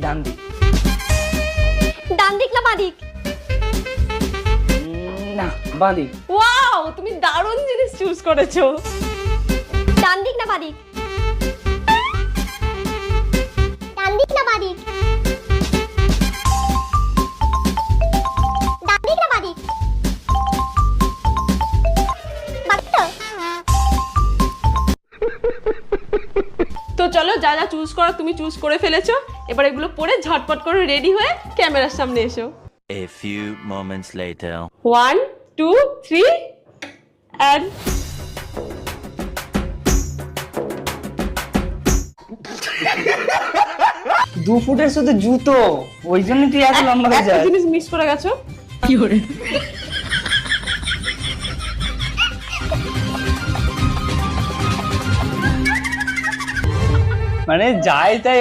ডান দিক। ডান দিক না বাঁ দিক? না, বাঁ দিক। ওয়াও, তুমি দারুণ জিনিস চুজ করেছো। ডান দিক না বাঁ দিক? ডান দিক না বাঁ দিক? ডান দিক না বাঁ দিক? বাঁ দিক তো? তো চলো, যা যা চুজ করো তুমি চুজ করে ফেলেছো, এবার এগুলো পরে ঝটপট করে রেডি হয়ে ক্যামেরার সামনে এসো। A few moments later. 1 2 3 and দু ফুটের শুধু জুতো, ওই জন্য তুই এত লম্বা হয়ে একটা যাস। জিনিস মিস করে গেছো। কি করে? মানে যাই তাই